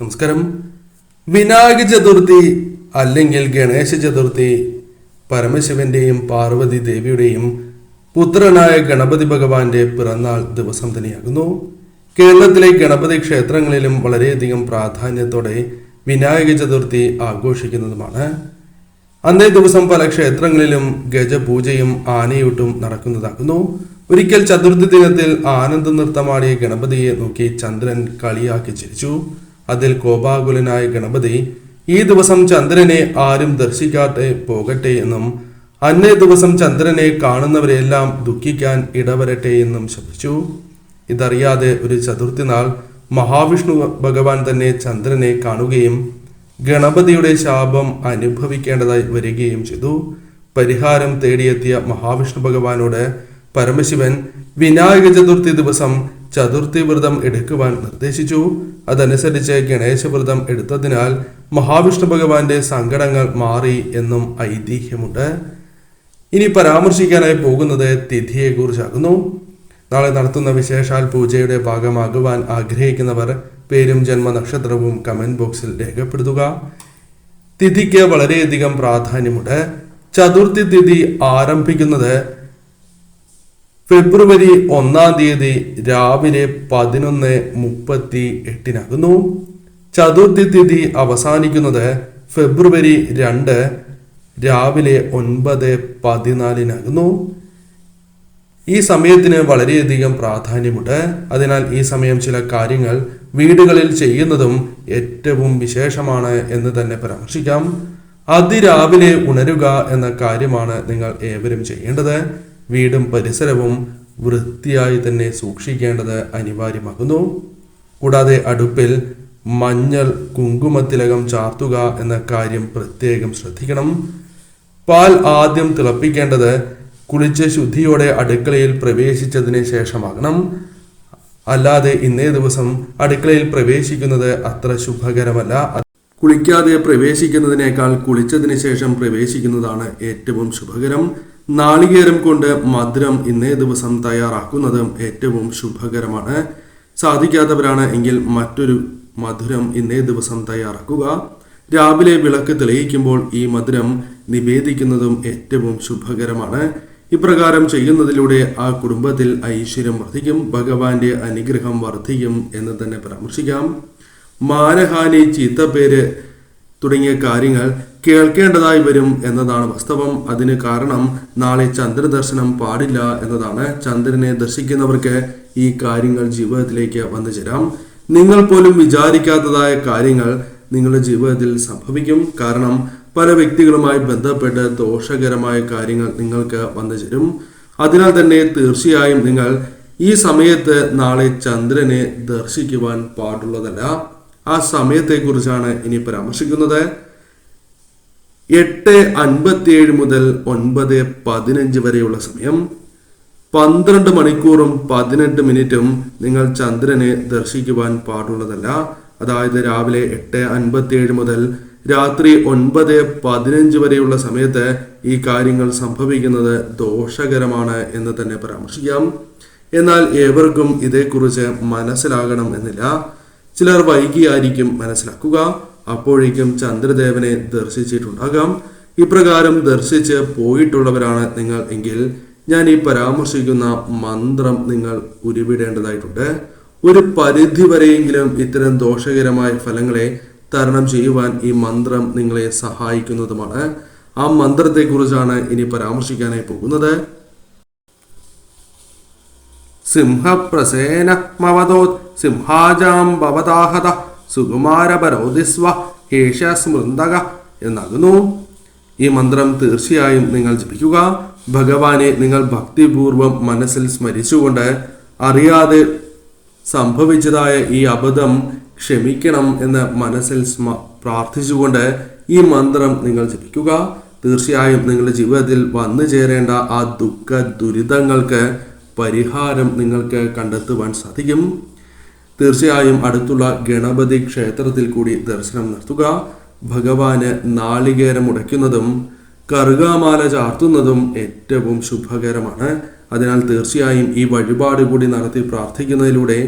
നമസ്കാരം. വിനായക ചതുർത്ഥി അല്ലെങ്കിൽ ഗണേശ ചതുർത്ഥി പരമശിവന്റെയും പാർവതി ദേവിയുടെയും പുത്രനായ ഗണപതി ഭഗവാന്റെ പിറന്നാൾ ദിവസം തന്നെയാകുന്നു. കേരളത്തിലെ ഗണപതി ക്ഷേത്രങ്ങളിലും വളരെയധികം പ്രാധാന്യത്തോടെ വിനായക ചതുർത്ഥി ആഘോഷിക്കുന്നതുമാണ്. അന്നേ ദിവസം പല ക്ഷേത്രങ്ങളിലും ഗജപൂജയും ആനയൂട്ടും നടക്കുന്നതാകുന്നു. ഒരിക്കൽ ചതുർത്ഥി ദിനത്തിൽ ആനന്ദ നൃത്തമാടിയ ഗണപതിയെ നോക്കി ചന്ദ്രൻ കളിയാക്കി ചിരിച്ചു. അതിൽ കോപാകുലനായ ഗണപതി ഈ ദിവസം ചന്ദ്രനെ ആരും ദർശിക്കാതെ പോകട്ടെ എന്നും അന്നേ ദിവസം ചന്ദ്രനെ കാണുന്നവരെല്ലാം ദുഃഖിക്കാൻ ഇടവരട്ടെ എന്നും ശപിച്ചു. ഇതറിയാതെ ഒരു ചതുർത്ഥി നാൾ മഹാവിഷ്ണു ഭഗവാൻ തന്നെ ചന്ദ്രനെ കാണുകയും ഗണപതിയുടെ ശാപം അനുഭവിക്കേണ്ടതായി വരികയും ചെയ്തു. പരിഹാരം തേടിയെത്തിയ മഹാവിഷ്ണു ഭഗവാനോട് പരമശിവൻ വിനായക ചതുർത്ഥി ദിവസം ചതുർത്ഥി വ്രതം എടുക്കുവാൻ നിർദ്ദേശിച്ചു. അതനുസരിച്ച് ഗണേശ വ്രതം എടുത്തതിനാൽ മഹാവിഷ്ണു ഭഗവാന്റെ സങ്കടങ്ങൾ മാറി എന്നും ഐതിഹ്യമുണ്ട്. ഇനി പരാമർശിക്കാനായി പോകുന്നത് തിഥിയെ കുറിച്ചാകുന്നു. നാളെ നടത്തുന്ന വിശേഷാൽ പൂജയുടെ ഭാഗമാകുവാൻ ആഗ്രഹിക്കുന്നവർ പേരും ജന്മനക്ഷത്രവും കമന്റ് ബോക്സിൽ രേഖപ്പെടുത്തുക. തിഥിക്ക് വളരെയധികം പ്രാധാന്യമുണ്ട്. ചതുർത്ഥി തിഥി ആരംഭിക്കുന്നത് ഫെബ്രുവരി 1-ാം തീയതി രാവിലെ 11:38 ചതുർത്ഥി തിഥി അവസാനിക്കുന്നത് ഫെബ്രുവരി 2 രാവിലെ 9:14 ഈ സമയത്തിന് വളരെയധികം പ്രാധാന്യമുണ്ട്. അതിനാൽ ഈ സമയം ചില കാര്യങ്ങൾ വീടുകളിൽ ചെയ്യുന്നതും ഏറ്റവും വിശേഷമാണ് എന്ന് തന്നെ പരാമർശിക്കാം. അതിരാവിലെ ഉണരുക എന്ന കാര്യമാണ് നിങ്ങൾ ഏവരും ചെയ്യേണ്ടത്. വീടും പരിസരവും വൃത്തിയായി തന്നെ സൂക്ഷിക്കേണ്ടത് അനിവാര്യമാകുന്നു. കൂടാതെ അടുപ്പിൽ മഞ്ഞൾ കുങ്കുമത്തിലകം ചാർത്തുക എന്ന കാര്യം പ്രത്യേകം ശ്രദ്ധിക്കണം. പാൽ ആദ്യം തിളപ്പിക്കേണ്ടത് കുളിച്ച് ശുദ്ധിയോടെ അടുക്കളയിൽ പ്രവേശിച്ചതിന് ശേഷമാകണം. അല്ലാതെ ഇന്നേ ദിവസം അടുക്കളയിൽ പ്രവേശിക്കുന്നത് അത്ര ശുഭകരമല്ല. കുളിക്കാതെ പ്രവേശിക്കുന്നതിനേക്കാൾ കുളിച്ചതിന് ശേഷം പ്രവേശിക്കുന്നതാണ് ഏറ്റവും ശുഭകരം. നാളികേരം കൊണ്ട് മധുരം ഇന്നേ ദിവസം തയ്യാറാക്കുന്നതും ഏറ്റവും ശുഭകരമാണ്. സാധിക്കാത്തവരാണ് എങ്കിൽ മറ്റൊരു മധുരം ഇന്നേ ദിവസം തയ്യാറാക്കുക. രാവിലെ വിളക്ക് തെളിയിക്കുമ്പോൾ ഈ മധുരം നിവേദിക്കുന്നതും ഏറ്റവും ശുഭകരമാണ്. ഇപ്രകാരം ചെയ്യുന്നതിലൂടെ ആ കുടുംബത്തിൽ ഐശ്വര്യം വർദ്ധിക്കും, ഭഗവാന്റെ അനുഗ്രഹം വർദ്ധിക്കും എന്ന് തന്നെ പരാമർശിക്കാം. മാനഹാനി, ചീത്തപ്പേര് തുടങ്ങിയ കാര്യങ്ങൾ കേൾക്കേണ്ടതായി വരും എന്നതാണ് വാസ്തവം. അതിന് കാരണം നാളെ ചന്ദ്രദർശനം പാടില്ല എന്നതാണ്. ചന്ദ്രനെ ദർശിക്കുന്നവർക്ക് ഈ കാര്യങ്ങൾ ജീവിതത്തിലേക്ക് വന്നു ചേരാം. നിങ്ങൾ പോലും വിചാരിക്കാത്തതായ കാര്യങ്ങൾ നിങ്ങളുടെ ജീവിതത്തിൽ സംഭവിക്കും. കാരണം പല വ്യക്തികളുമായി ബന്ധപ്പെട്ട് ദോഷകരമായ കാര്യങ്ങൾ നിങ്ങൾക്ക് വന്നു ചേരും. അതിനാൽ തന്നെ തീർച്ചയായും നിങ്ങൾ ഈ സമയത്ത് നാളെ ചന്ദ്രനെ ദർശിക്കുവാൻ പാടുള്ളതല്ല. ആ സമയത്തെക്കുറിച്ചാണ് ഇനി പരാമർശിക്കുന്നത്. 8:57 മുതൽ 9:15 വരെയുള്ള സമയം. 12 മണിക്കൂറും 18 മിനിറ്റും നിങ്ങൾ ചന്ദ്രനെ ദർശിക്കുവാൻ പാടുള്ളതല്ല. അതായത് രാവിലെ 8:57 മുതൽ രാത്രി 9:15 വരെയുള്ള സമയത്ത് ഈ കാര്യങ്ങൾ സംഭവിക്കുന്നത് ദോഷകരമാണ് എന്ന് തന്നെ പരാമർശിക്കാം. എന്നാൽ ഏവർക്കും ഇതേക്കുറിച്ച് മനസ്സിലാകണം എന്നില്ല. ചിലർ വൈകിയായിരിക്കും മനസ്സിലാക്കുക. അപ്പോഴേക്കും ചന്ദ്രദേവനെ ദർശിച്ചിട്ടുണ്ടാകാം. ഇപ്രകാരം ദർശിച്ച് പോയിട്ടുള്ളവരാണ് നിങ്ങൾ എങ്കിൽ ഞാൻ ഈ പരാമർശിക്കുന്ന മന്ത്രം നിങ്ങൾ ഉരുവിടേണ്ടതായിട്ടുണ്ട്. ഒരു പരിധി വരെയെങ്കിലും ഇത്തരം ദോഷകരമായ ഫലങ്ങളെ തരണം ചെയ്യുവാൻ ഈ മന്ത്രം നിങ്ങളെ സഹായിക്കുന്നതുമാണ്. ആ മന്ത്രത്തെക്കുറിച്ചാണ് ഇനി പരാമർശിക്കാനായി പോകുന്നത്. സിംഹപ്രസേന മവതോത് സിംഹാജാം ഭവതാഹത സുകുമാരപരോദിസ്വ ഹേഷ സ്മൃന്ദക എന്നാകുന്നു. ഈ മന്ത്രം തീർച്ചയായും നിങ്ങൾ ജപിക്കുക. ഭഗവാനെ നിങ്ങൾ ഭക്തിപൂർവം മനസ്സിൽ സ്മരിച്ചുകൊണ്ട് അറിയാതെ സംഭവിച്ചതായ ഈ അബദ്ധം ക്ഷമിക്കണം എന്ന് മനസ്സിൽ പ്രാർത്ഥിച്ചുകൊണ്ട് ഈ മന്ത്രം നിങ്ങൾ ജപിക്കുക. തീർച്ചയായും നിങ്ങളുടെ ജീവിതത്തിൽ വന്നു ചേരേണ്ട ആ ദുഃഖ ദുരിതങ്ങൾക്ക് പരിഹാരം നിങ്ങൾക്ക് കണ്ടെത്തുവാൻ സാധിക്കും. തീർച്ചയായും അടുത്തുള്ള ഗണപതി ക്ഷേത്രത്തിൽ കൂടി ദർശനം നടത്തുക. ഭഗവാന് നാളികേരം ഉടയ്ക്കുന്നതും കറുകാമാല ചാർത്തുന്നതും ഏറ്റവും ശുഭകരമാണ്. അതിനാൽ തീർച്ചയായും ഈ വഴിപാട് കൂടി നടത്തി പ്രാർത്ഥിക്കുന്നതിലൂടെ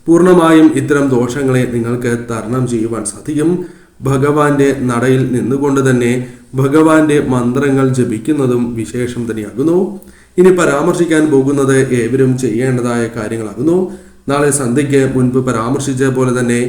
പൂർണ്ണമായും ഇത്തരം ദോഷങ്ങളെ നിങ്ങൾക്ക് തരണം ചെയ്യുവാൻ സാധിക്കും. ഭഗവാന്റെ നടയിൽ നിന്നുകൊണ്ട് തന്നെ ഭഗവാന്റെ മന്ത്രങ്ങൾ ജപിക്കുന്നതും വിശേഷം തന്നെയാകുന്നു. ഇനി പരാമർശിക്കാൻ പോകുന്നത് ഏവരും ചെയ്യേണ്ടതായ കാര്യങ്ങളാകുന്നു. നാളെ സന്ധ്യയ്ക്ക് മുൻപ് പരാമർശിച്ച പോലെ തന്നെ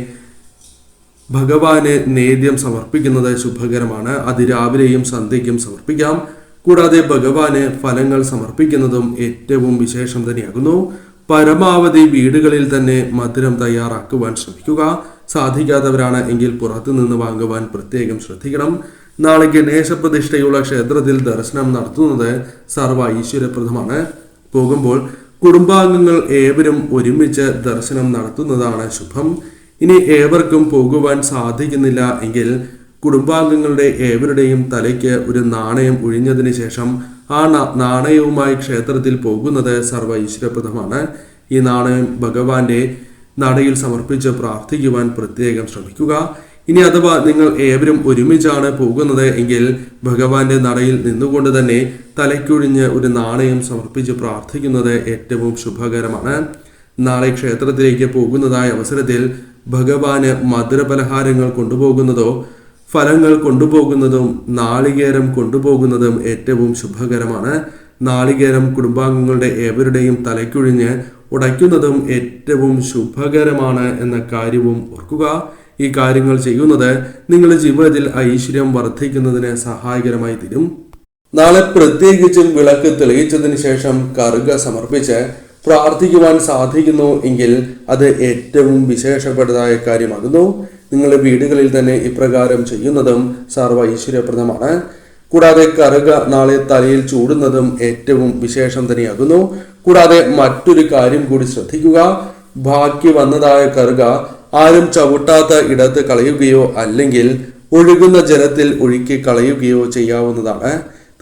ഭഗവാന് നേദ്യം സമർപ്പിക്കുന്നത് ശുഭകരമാണ്. അതിരാവിലെയും സന്ധ്യയ്ക്കും സമർപ്പിക്കാം. കൂടാതെ ഭഗവാന് ഫലങ്ങൾ സമർപ്പിക്കുന്നതും ഏറ്റവും വിശേഷം തന്നെയാകുന്നു. പരമാവധി വീടുകളിൽ തന്നെ മധുരം തയ്യാറാക്കുവാൻ ശ്രമിക്കുക. സാധിക്കാത്തവരാണ് എങ്കിൽ പുറത്തു നിന്ന് വാങ്ങുവാൻ പ്രത്യേകം ശ്രദ്ധിക്കണം. നാളെ ഗണേശ പ്രതിഷ്ഠയുള്ള ക്ഷേത്രത്തിൽ ദർശനം നടത്തുന്നത് സർവ്വ ഐശ്വര്യപ്രദമാണ്. പോകുമ്പോൾ കുടുംബാംഗങ്ങൾ ഏവരും ഒരുമിച്ച് ദർശനം നടത്തുന്നതാണ് ശുഭം. ഇനി ഏവർക്കും പോകുവാൻ സാധിക്കുന്നില്ല എങ്കിൽ കുടുംബാംഗങ്ങളുടെ ഏവരുടെയും തലയ്ക്ക് ഒരു നാണയം ഒഴിഞ്ഞതിന് ശേഷം ആ നാണയവുമായി ക്ഷേത്രത്തിൽ പോകുന്നത് സർവ്വ ഈശ്വരപ്രദമാണ്. ഈ നാണയം ഭഗവാന്റെ നടയിൽ സമർപ്പിച്ച് പ്രാർത്ഥിക്കുവാൻ പ്രത്യേകം ശ്രമിക്കുക. ഇനി അഥവാ നിങ്ങൾ ഏവരും ഒരുമിച്ചാണ് പോകുന്നത് എങ്കിൽ ഭഗവാന്റെ നടയിൽ നിന്നുകൊണ്ട് തന്നെ തലയ്ക്കൊഴിഞ്ഞ് ഒരു നാണയം സമർപ്പിച്ച് പ്രാർത്ഥിക്കുന്നത് ഏറ്റവും ശുഭകരമാണ്. നാളെ ക്ഷേത്രത്തിലേക്ക് പോകുന്നതായ അവസരത്തിൽ ഭഗവാന് മധുരപലഹാരങ്ങൾ കൊണ്ടുപോകുന്നതോ ഫലങ്ങൾ കൊണ്ടുപോകുന്നതും നാളികേരം കൊണ്ടുപോകുന്നതും ഏറ്റവും ശുഭകരമാണ്. നാളികേരം കുടുംബാംഗങ്ങളുടെ ഏവരുടെയും തലയ്ക്കൊഴിഞ്ഞ് ഉടയ്ക്കുന്നതും ഏറ്റവും ശുഭകരമാണ് എന്ന കാര്യവും ഓർക്കുക. ഈ കാര്യങ്ങൾ ചെയ്യുന്നത് നിങ്ങളുടെ ജീവിതത്തിൽ ഐശ്വര്യം വർദ്ധിക്കുന്നതിന് സഹായകരമായി തീരും. നാളെ പ്രത്യേകിച്ചും വിളക്ക് തെളിയിച്ചതിന് ശേഷം കറുക സമർപ്പിച്ച് പ്രാർത്ഥിക്കുവാൻ സാധിക്കുന്നു എങ്കിൽ അത് ഏറ്റവും വിശേഷപ്പെട്ടതായ കാര്യമാകുന്നു. നിങ്ങളുടെ വീടുകളിൽ തന്നെ ഇപ്രകാരം ചെയ്യുന്നതും സർവ്വ ഐശ്വര്യപ്രദമാണ്. കൂടാതെ കറുക നാളെ തലയിൽ ചൂടുന്നതും ഏറ്റവും വിശേഷം തന്നെയാകുന്നു. കൂടാതെ മറ്റൊരു കാര്യം കൂടി ശ്രദ്ധിക്കുക. ബാക്കി വന്നതായ കറുക ആരും ചവിട്ടാത്ത ഇടത്ത് കളയുകയോ അല്ലെങ്കിൽ ഒഴുകുന്ന ജലത്തിൽ ഒഴുക്കി കളയുകയോ ചെയ്യാവുന്നതാണ്.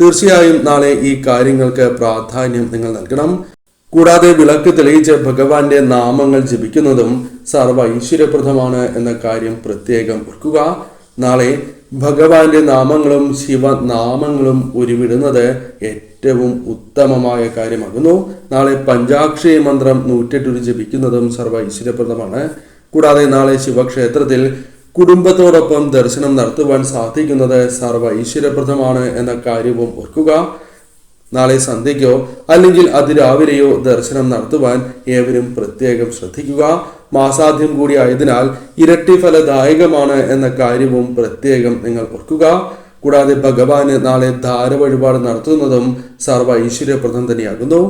തീർച്ചയായും നാളെ ഈ കാര്യങ്ങൾക്ക് പ്രാധാന്യം നിങ്ങൾ നൽകണം. കൂടാതെ വിളക്ക് തെളിയിച്ച് ഭഗവാന്റെ നാമങ്ങൾ ജപിക്കുന്നതും സർവ്വ ഐശ്വര്യപ്രദമാണ് എന്ന കാര്യം പ്രത്യേകം ഓർക്കുക. നാളെ ഭഗവാന്റെ നാമങ്ങളും ശിവനാമങ്ങളും ഉരുവിടുന്നത് ഏറ്റവും ഉത്തമമായ കാര്യമാകുന്നു. നാളെ പഞ്ചാക്ഷരി മന്ത്രം 108 ജപിക്കുന്നതും സർവ്വ ഐശ്വര്യപ്രദമാണ്. കൂടാതെ നാളെ ശിവക്ഷേത്രത്തിൽ കുടുംബത്തോടൊപ്പം ദർശനം നടത്തുവാൻ സാധിക്കുന്നത് സർവ്വ ഐശ്വര്യപ്രദമാണ് എന്ന കാര്യവും ഓർക്കുക. നാളെ സന്ധ്യയ്ക്കോ അല്ലെങ്കിൽ അതിരാവിലെയോ ദർശനം നടത്തുവാൻ ഏവരും പ്രത്യേകം ശ്രദ്ധിക്കുക. മാസാദ്യം കൂടി ആയതിനാൽ ഇരട്ടി ഫലദായകമാണ് എന്ന കാര്യവും പ്രത്യേകം നിങ്ങൾ ഓർക്കുക. കൂടാതെ ഭഗവാന് നാളെ ധാര വഴിപാട് നടത്തുന്നതും സർവ്വ ഐശ്വര്യപ്രദം തന്നെയാകുന്നു.